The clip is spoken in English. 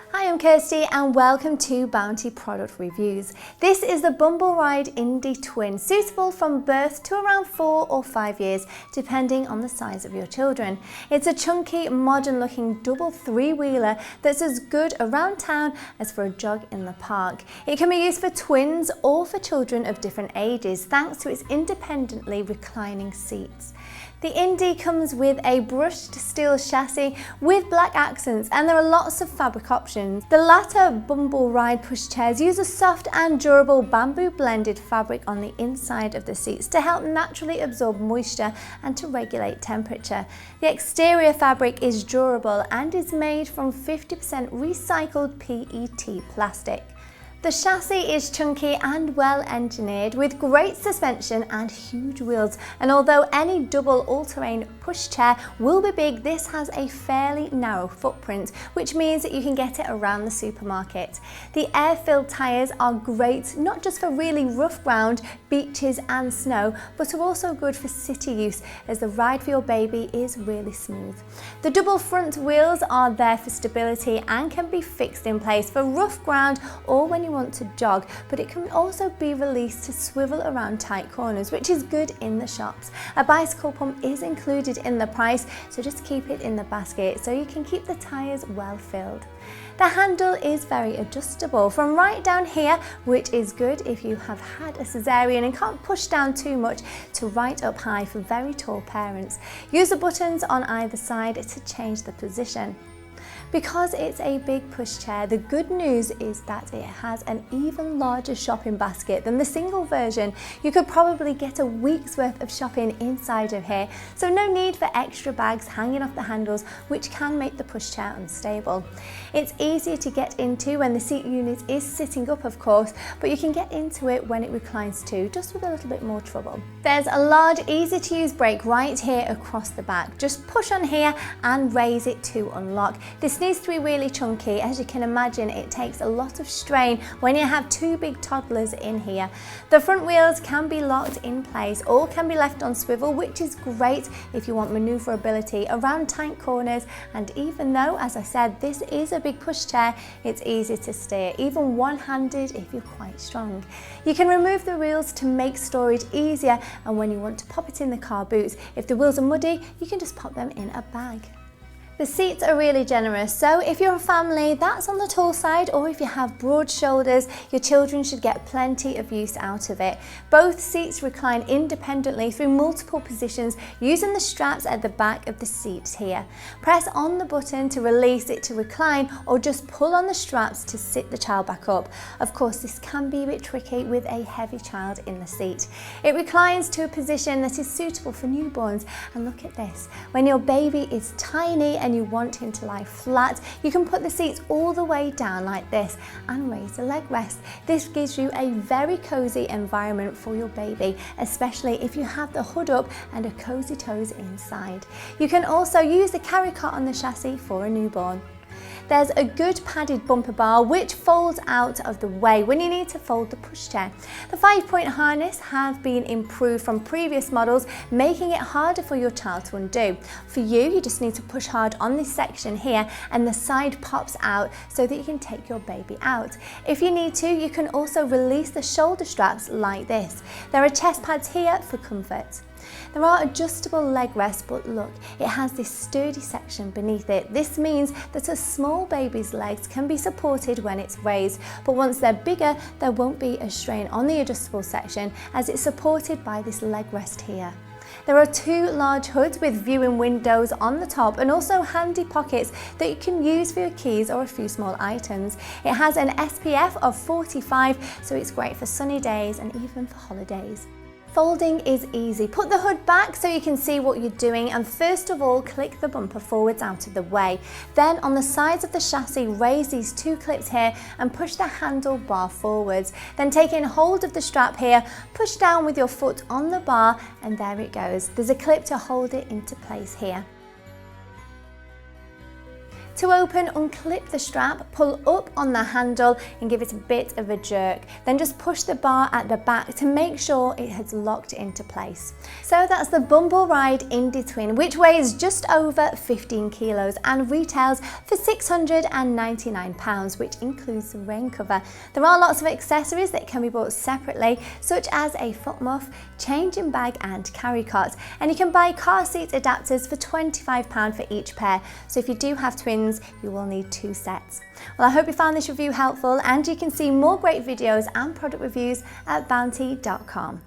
Hi, I'm Kirsty and welcome to Bounty Product Reviews. This is the Bumbleride Indie Twin, suitable from birth to around 4 or 5 years, depending on the size of your children. It's a chunky, modern looking double three-wheeler that's as good around town as for a jog in the park. It can be used for twins or for children of different ages, thanks to its independently reclining seats. The Indie comes with a brushed steel chassis with black accents, and there are lots of fabric options. The latter Bumbleride pushchairs use a soft and durable bamboo blended fabric on the inside of the seats to help naturally absorb moisture and to regulate temperature. The exterior fabric is durable and is made from 50% recycled PET plastic. The chassis is chunky and well engineered with great suspension and huge wheels, and although any double all-terrain pushchair will be big, this has a fairly narrow footprint, which means that you can get it around the supermarket. The air-filled tyres are great not just for really rough ground, beaches and snow, but are also good for city use as the ride for your baby is really smooth. The double front wheels are there for stability and can be fixed in place for rough ground or when you want to jog, but it can also be released to swivel around tight corners, which is good in the shops. A bicycle pump is included in the price, so just keep it in the basket so you can keep the tyres well filled. The handle is very adjustable from right down here, which is good if you have had a cesarean and can't push down too much, to right up high for very tall parents. Use the buttons on either side to change the position. Because it's a big pushchair, the good news is that it has an even larger shopping basket than the single version. You could probably get a week's worth of shopping inside of here, so no need for extra bags hanging off the handles, which can make the pushchair unstable. It's easier to get into when the seat unit is sitting up, of course, but you can get into it when it reclines too, just with a little bit more trouble. There's a large, easy to use brake right here across the back. Just push on here and raise it to unlock. This needs to be really chunky. As you can imagine, it takes a lot of strain when you have two big toddlers in here. The front wheels can be locked in place or can be left on swivel, which is great if you want maneuverability around tight corners. And even though, as I said, this is a big pushchair, it's easy to steer, even one-handed if you're quite strong. You can remove the wheels to make storage easier, and when you want to pop it in the car boots, if the wheels are muddy, you can just pop them in a bag. The seats are really generous, so if you're a family that's on the tall side, or if you have broad shoulders, your children should get plenty of use out of it. Both seats recline independently through multiple positions using the straps at the back of the seats here. Press on the button to release it to recline, or just pull on the straps to sit the child back up. Of course, this can be a bit tricky with a heavy child in the seat. It reclines to a position that is suitable for newborns, and look at this. When your baby is tiny and you want him to lie flat, you can put the seats all the way down like this and raise the leg rest. This gives you a very cozy environment for your baby, especially if you have the hood up and a cozy toes inside. You can also use the carry cot on the chassis for a newborn. There's a good padded bumper bar which folds out of the way when you need to fold the pushchair. The 5-point harness has been improved from previous models, making it harder for your child to undo. For you just need to push hard on this section here and the side pops out so that you can take your baby out. If you need to, you can also release the shoulder straps like this. There are chest pads here for comfort. There are adjustable leg rests, but look, it has this sturdy section beneath it. This means that a small baby's legs can be supported when it's raised, but once they're bigger, there won't be a strain on the adjustable section as it's supported by this leg rest here. There are two large hoods with viewing windows on the top and also handy pockets that you can use for your keys or a few small items. It has an SPF of 45, so it's great for sunny days and even for holidays. Folding is easy. Put the hood back so you can see what you're doing, and first of all click the bumper forwards out of the way. Then on the sides of the chassis, raise these two clips here and push the handlebar forwards. Then taking hold of the strap here, push down with your foot on the bar and there it goes. There's a clip to hold it into place here. To open, unclip the strap, pull up on the handle and give it a bit of a jerk. Then just push the bar at the back to make sure it has locked into place. So that's the Bumbleride Indie Twin, which weighs just over 15 kilos and retails for £699, which includes the rain cover. There are lots of accessories that can be bought separately, such as a foot muff, changing bag and carry cot, and you can buy car seat adapters for £25 for each pair. So if you do have twins, you will need 2 sets. Well, I hope you found this review helpful, and you can see more great videos and product reviews at bounty.com.